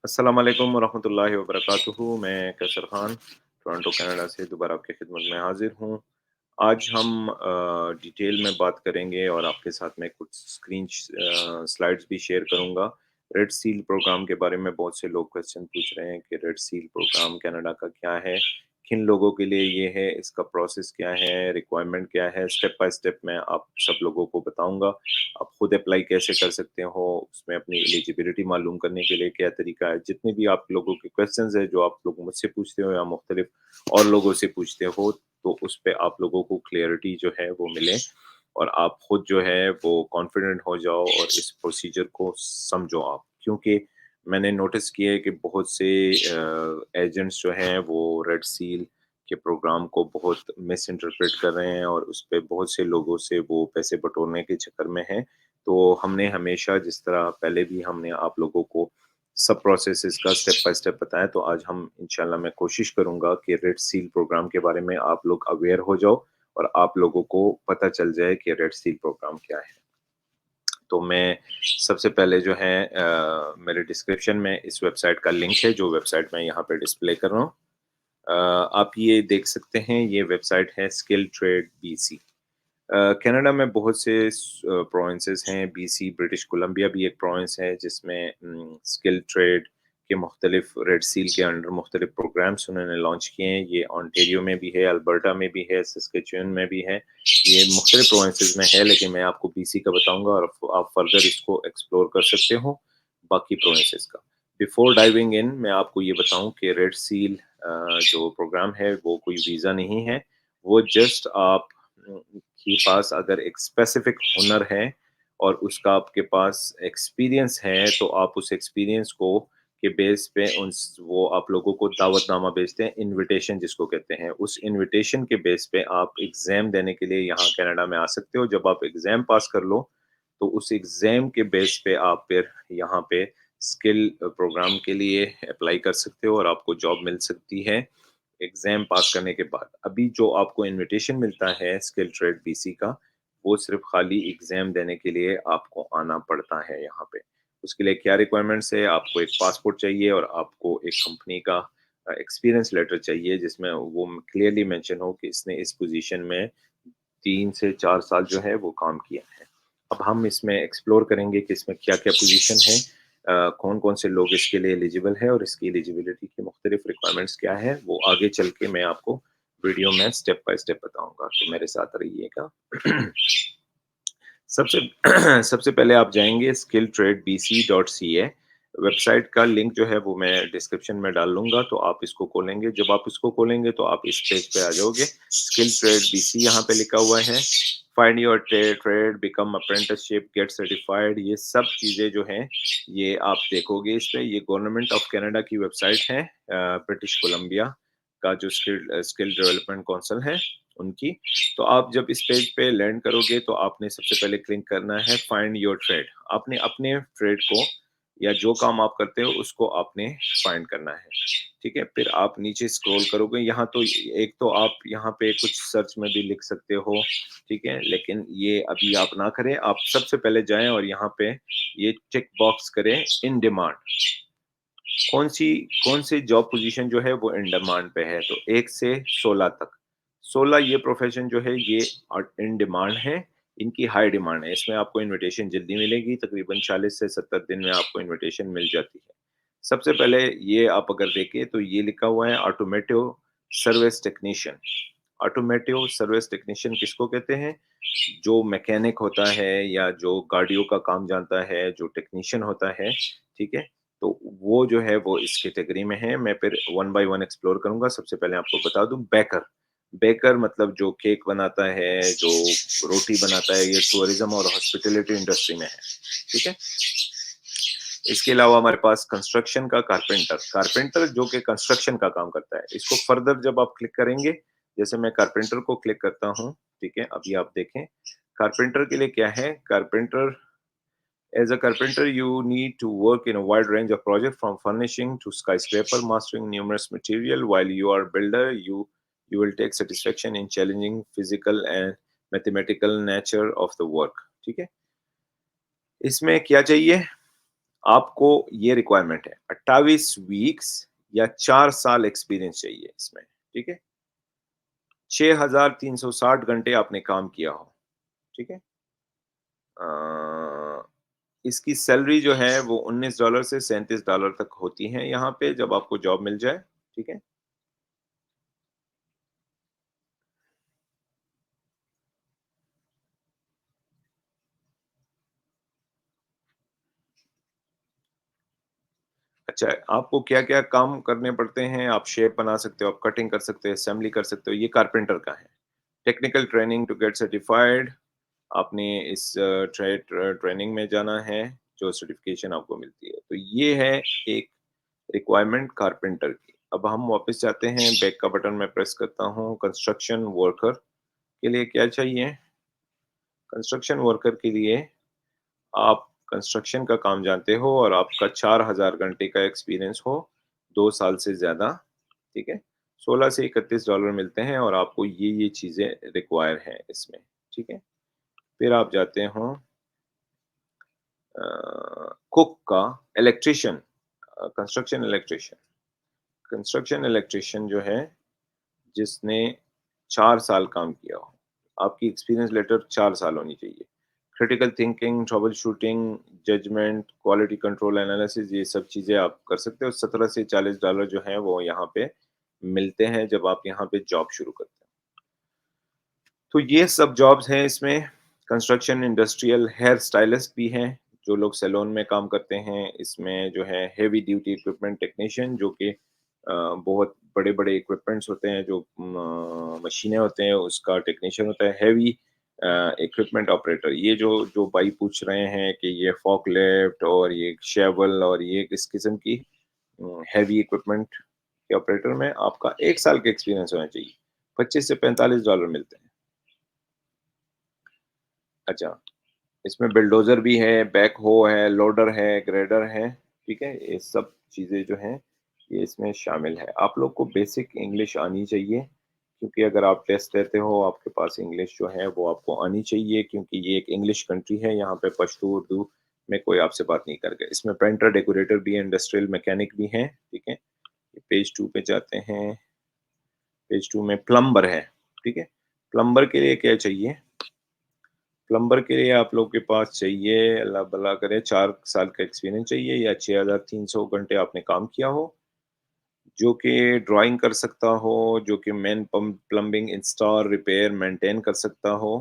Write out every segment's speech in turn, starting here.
अस्सलाम वालेकुम वरहमतुल्लाहि वबरकातुहू। मैं कैसर खान टोरंटो कनाडा से दोबारा आपकी खिदमत में हाजिर हूँ। आज हम डिटेल में बात करेंगे और आपके साथ में कुछ स्लाइड्स भी शेयर करूँगा। रेड सील प्रोग्राम के बारे में बहुत से लोग क्वेश्चन पूछ रहे हैं कि रेड सील प्रोग्राम कनाडा का क्या है? किन लोगों के लिए ये है? इसका प्रोसेस क्या है? रिक्वायरमेंट क्या है? स्टेप बाय स्टेप मैं आप सब लोगों को बताऊँगा। आप खुद अप्लाई कैसे कर सकते हो, उसमें अपनी एलिजिबिलिटी मालूम करने के लिए क्या तरीका है। जितने भी आप लोगों के क्वेश्चंस हैं जो आप लोग मुझसे पूछते हो या मुख्तलिफ और लोगों से पूछते हो, तो उस पे आप लोगों को क्लैरिटी जो है वो मिले और आप खुद जो है वो कॉन्फिडेंट हो जाओ और इस प्रोसीजर को समझो आप। क्योंकि मैंने नोटिस किया है कि बहुत से एजेंट्स जो हैं वो रेड सील के प्रोग्राम को बहुत मिस इंटरप्रेट कर रहे हैं और उस पे बहुत से लोगों से वो पैसे बटोरने के चक्कर में हैं। तो हमने हमेशा जिस तरह पहले भी हमने आप लोगों को सब प्रोसेसेस का स्टेप बाय स्टेप बताया, तो आज हम इंशाल्लाह मैं कोशिश करूँगा कि रेड सील प्रोग्राम के बारे में आप लोग अवेयर हो जाओ और आप लोगों को पता चल जाए कि रेड सील प्रोग्राम क्या है। तो मैं सबसे पहले जो है मेरे डिस्क्रिप्शन में इस वेबसाइट का लिंक है, जो वेबसाइट मैं यहाँ पे डिस्प्ले कर रहा हूँ। आप ये देख सकते हैं, ये वेबसाइट है स्किल ट्रेड बीसी। कनाडा में बहुत से प्रोविंसेस हैं, बीसी, ब्रिटिश कोलंबिया भी एक प्रोविंस है जिसमें स्किल ट्रेड के मुख्तलिफ रेड सील के अंडर मुख्तलिफ प्रोग्राम्स उन्होंने लॉन्च किए हैं। ये ऑन्टेरियो में भी है, अल्बर्टा में भी है, सस्केचुअन में भी है। ये मुख्तलिफ प्रोविंसेस में है, लेकिन मैं आपको बीसी का बताऊंगा और आप फर्दर इसको एक्सप्लोर कर सकते हो बाकी प्रोविंसेस का। बिफोर डाइविंग इन मैं आपको ये बताऊं कि रेड सील जो प्रोग्राम है वो कोई वीज़ा नहीं है। वो जस्ट आप के पास अगर एक स्पेसिफिक हुनर है और उसका आपके पास एक्सपीरियंस है, तो आप उस एक्सपीरियंस को के बेस पे उन वो आप लोगों को दावतनामा भेजते हैं, इनविटेशन जिसको कहते हैं। उस इनविटेशन के बेस पे आप एग्ज़ाम देने के लिए यहाँ कनाडा में आ सकते हो। जब आप एग्ज़ाम पास कर लो, तो उस एग्ज़ाम के बेस पे आप फिर यहाँ पे स्किल प्रोग्राम के लिए अप्लाई कर सकते हो और आपको जॉब मिल सकती है एग्ज़ाम पास करने के बाद। अभी जो आपको इन्विटेशन मिलता है स्किल ट्रेड बीसी का, वो सिर्फ़ खाली एग्ज़ाम देने के लिए आपको आना पड़ता है यहाँ पे। उसके लिए क्या रिक्वायरमेंट्स है, आपको एक पासपोर्ट चाहिए और आपको एक कंपनी का एक्सपीरियंस लेटर चाहिए जिसमें वो क्लियरली मेंशन हो कि इसने इस पोज़ीशन में 3 से 4 साल जो है वो काम किया है। अब हम इसमें एक्सप्लोर करेंगे कि इसमें क्या-क्या पोज़ीशन है, कौन-कौन से लोग इसके लिए एलिजिबल है और इसकी एलिजिबिलिटी की मुख्तलिफ रिक्वायरमेंट्स क्या है, वो आगे चल के मैं आपको वीडियो में स्टेप बाय स्टेप बताऊँगा, तो मेरे साथ रहिएगा। सबसे सबसे पहले आप जाएँगे skilltradebc.ca। वेबसाइट का लिंक जो है वो मैं डिस्क्रिप्शन में डाल लूँगा, तो आप इसको खोलेंगे। जब आप इसको खोलेंगे तो आप इस पेज पे आ जाओगे। स्किल ट्रेड बीसी यहाँ पे लिखा हुआ है। Find your trade, become apprenticeship, gate certified, ये सब चीज़ें जो हैं, ये आप देखोगे इस पे। ये गवर्नमेंट ऑफ कनाडा की वेबसाइट है, ब्रिटिश कोलंबिया का जो स्किल डेवलपमेंट काउंसिल है, उनकी। तो आप जब इस पेज पे लैंड करोगे तो आपने सबसे पहले क्लिक करना है फाइंड योर ट्रेड। आपने अपने ट्रेड को या जो काम आप करते हो उसको आपने फाइंड करना है, ठीक है। फिर आप नीचे स्क्रॉल करोगे, यहाँ तो एक तो आप यहाँ पे कुछ सर्च में भी लिख सकते हो, ठीक है, लेकिन ये अभी आप ना करें। आप सबसे पहले जाएं और यहाँ पे ये टिक बॉक्स करें इन डिमांड। कौन सी कौन सी जॉब पोजीशन जो है वो इन डिमांड पे है, तो 1 से 16 तक। 16 ये प्रोफेशन जो है ये इन डिमांड है, इनकी हाई डिमांड है। इसमें आपको इनविटेशन जल्दी मिलेगी, तकरीबन 40 से 70 दिन में आपको इनविटेशन मिल जाती है। सबसे पहले ये आप अगर देखें तो ये लिखा हुआ है automotive service technician. Automotive service technician किसको कहते हैं? जो मैकेनिक होता है या जो गाड़ियों का काम जानता है, जो टेक्नीशियन होता है, ठीक है? तो वो जो है वो इस कैटेगरी में है। मैं फिर वन बाय वन एक्सप्लोर करूँगा। सबसे पहले आपको बता दूँ बेकर। बेकर मतलब जो केक बनाता है, जो रोटी बनाता है, ये टूरिज़्म और हॉस्पिटैलिटी इंडस्ट्री में है, ठीक है? इसके अलावा हमारे पास कंस्ट्रक्शन का कारपेंटर, कारपेंटर जो कि कंस्ट्रक्शन का काम करता है। इसको फर्दर जब आप क्लिक करेंगे, जैसे मैं कारपेंटर को क्लिक करता हूँ, ठीक है? अभी आप देखें, कारपेंटर के लिए क्या है? Carpenter As a carpenter, you need to work in a wide range of projects from furnishing to skyscraper, mastering numerous material. While you are a builder, you will take satisfaction in challenging physical and mathematical nature of the work. ठीक है? इसमें क्या चाहिए? आपको ये requirement है 28 weeks या 4 साल एक्सपीरियंस चाहिए इसमें, ठीक है? 6360 घंटे आपने काम किया हो, ठीक है? अ, इसकी सैलरी जो है वो $19 से $37 तक होती है यहाँ पे जब आपको जॉब मिल जाए, ठीक है? अच्छा, आपको क्या-क्या काम करने पड़ते हैं? आप शेप बना सकते हो, आप कटिंग कर सकते हो, असेंबली कर सकते हो, ये कारपेंटर का है। Technical training to get certified आपने इस ट्रेनिंग में जाना है, जो सर्टिफ़िकेशन आपको मिलती है। तो ये है एक रिक्वायरमेंट कारपेंटर की। अब हम वापस जाते हैं, बैक का बटन मैं प्रेस करता हूँ, कंस्ट्रक्शन वर्कर के लिए क्या चाहिए? कंस्ट्रक्शन वर्कर के लिए आप कंस्ट्रक्शन का काम जानते हो और आपका 4000 घंटे का एक्सपीरियंस हो, 2 साल से ज़्यादा, ठीक है? 16 से $31 मिलते हैं और आपको ये चीज़ें रिक्वायर हैं इसमें, ठीक है? फिर आप जाते हो कुक का electrician construction electrician. Construction electrician जो है, जिसने 4 साल काम किया हो, आपकी एक्सपीरियंस लेटर 4 साल होनी चाहिए। Critical thinking, troubleshooting, judgement, quality control analysis ये सब चीज़ें आप कर सकते हो। 17 से $40 जो हैं वो यहाँ पे मिलते हैं जब आप यहाँ पे जॉब शुरू करते हैं। तो ये सब जॉब्स हैं इसमें। कंस्ट्रक्शन इंडस्ट्रियल हेयर स्टाइलिस्ट भी हैं, जो लोग सैलून में काम करते हैं। इसमें जो है हेवी ड्यूटी इक्विपमेंट टेक्नीशियन जो कि बहुत बड़े-बड़े इक्विपमेंट्स होते हैं जो मशीनें होते हैं उसका टेक्नीशियन होता है। हेवी इक्विपमेंट ऑपरेटर ये जो जो भाई पूछ रहे हैं कि ये फॉकलिफ्ट और ये शैवल और ये किस किस्म की हेवी इक्विपमेंट के ऑपरेटर में आपका 1 साल का एक्सपीरियंस होना चाहिए। 25 से $45 मिलते हैं। अच्छा, इसमें बिल्डोज़र भी है, बैकहो है, लोडर है, ग्रेडर है, ठीक है? ये सब चीज़ें जो हैं, ये इसमें शामिल है। आप लोग को बेसिक इंग्लिश आनी चाहिए, क्योंकि अगर आप टेस्ट देते हो, आपके पास इंग्लिश जो है वो आपको आनी चाहिए क्योंकि ये एक इंग्लिश कंट्री है, यहाँ पे पश्तो, उर्दू में कोई आपसे बात नहीं करेगा। इसमें पेंटर, डेकोरेटर भी है, इंडस्ट्रियल मैकेनिक भी हैं, ठीक है? पेज 2 पे जाते हैं, पेज 2 में प्लम्बर है, ठीक है? प्लम्बर के लिए क्या चाहिए? प्लम्बर के लिए आप लोग के पास चाहिए अल्लाह भला करे 4 साल का एक्सपीरियंस चाहिए या 6300 घंटे आपने काम किया हो, जो कि ड्राइंग कर सकता हो, जो कि main plumbing install, repair, maintain कर सकता हो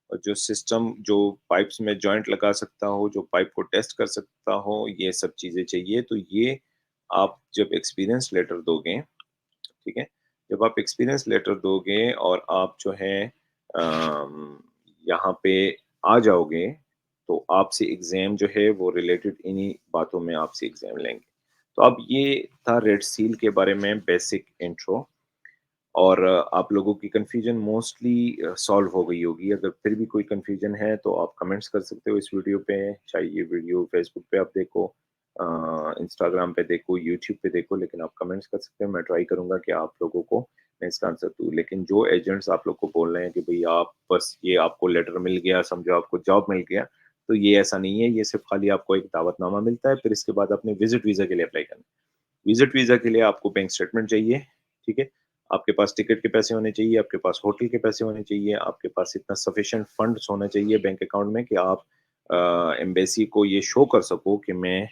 और जो सिस्टम जो पाइप्स में जॉइंट लगा सकता हो, जो पाइप को टेस्ट कर सकता हो, ये सब चीज़ें चाहिए। तो ये आप जब एक्सपीरियंस लेटर दोगे, ठीक है? जब आप एक्सपीरियंस लेटर दोगे और आप जो है अम, यहाँ पे आ जाओगे, तो आपसे एग्ज़ाम जो है वो रिलेटेड इन्हीं बातों में आपसे एग्ज़ाम लेंगे। तो अब ये था रेड सील के बारे में बेसिक इंट्रो और आप लोगों की कन्फ्यूज़न मोस्टली सॉल्व हो गई होगी। अगर फिर भी कोई कन्फ्यूज़न है तो आप कमेंट्स कर सकते हो इस वीडियो पे, चाहे ये वीडियो फ़ेसबुक पे आप देखो इंस्टाग्राम पे देखो, यूट्यूब पे देखो, लेकिन आप कमेंट्स कर सकते हो। मैं ट्राई करूँगा कि आप लोगों को मैं इसका आंसर दूँ। लेकिन जो एजेंट्स आप लोग को बोल रहे हैं कि भई आप बस ये आपको लेटर मिल गया, समझो आपको जॉब मिल गया, तो ये ऐसा नहीं है। ये सिर्फ़ खाली आपको एक दावतनामा मिलता है, फिर इसके बाद आपने विज़िट वीज़ा के लिए अप्लाई करना है। विज़िट वीज़ा के लिए आपको बैंक स्टेटमेंट चाहिए, ठीक है? आपके पास टिकट के पैसे होने चाहिए, आपके पास होटल के पैसे होने चाहिए, आपके पास इतना सफिशिएंट फंड्स होना चाहिए बैंक अकाउंट में कि आप एम्बेसी को ये शो कर सको कि मैं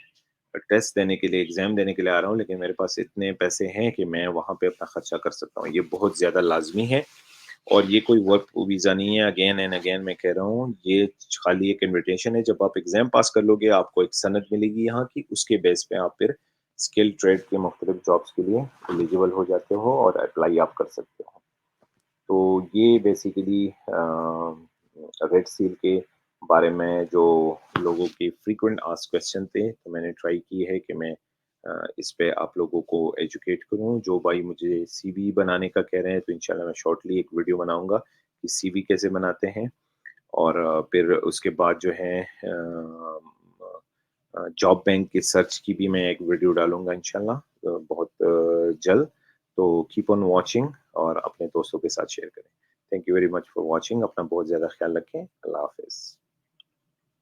टेस्ट देने के लिए, एग्ज़ाम देने के लिए आ रहा हूँ, लेकिन मेरे पास इतने पैसे हैं कि मैं वहाँ पे अपना खर्चा कर सकता हूँ। ये बहुत ज़्यादा लाज़मी है और ये कोई वर्क वीज़ा नहीं है, अगेन एंड अगेन मैं कह रहा हूँ, ये खाली एक इन्विटेशन है। जब आप एग्ज़ाम पास कर लोगे, आपको एक सनद मिलेगी यहाँ की, उसके बेस पे आप फिर स्किल ट्रेड के मुख्तलिफ जॉब्स के लिए एलिजिबल हो जाते हो और अप्लाई आप कर सकते हो। तो ये बेसिकली रेड सील के बारे में जो लोगों के फ्रीक्वेंट आस्क्ड क्वेश्चन थे, तो मैंने ट्राई की है कि मैं इस पे आप लोगों को एजुकेट करूँ। जो भाई मुझे सीवी बनाने का कह रहे हैं, तो इंशाल्लाह मैं शॉर्टली एक वीडियो बनाऊँगा कि सीवी कैसे बनाते हैं और फिर उसके बाद जो है जॉब बैंक के सर्च की भी मैं एक वीडियो डालूँगा इंशाल्लाह बहुत जल्द। तो कीप ऑन वॉचिंग और अपने दोस्तों के साथ शेयर करें। Thank you very much for watching. अपना बहुत ज़्यादा ख्याल रखें। अल्लाह हाफ़िज़।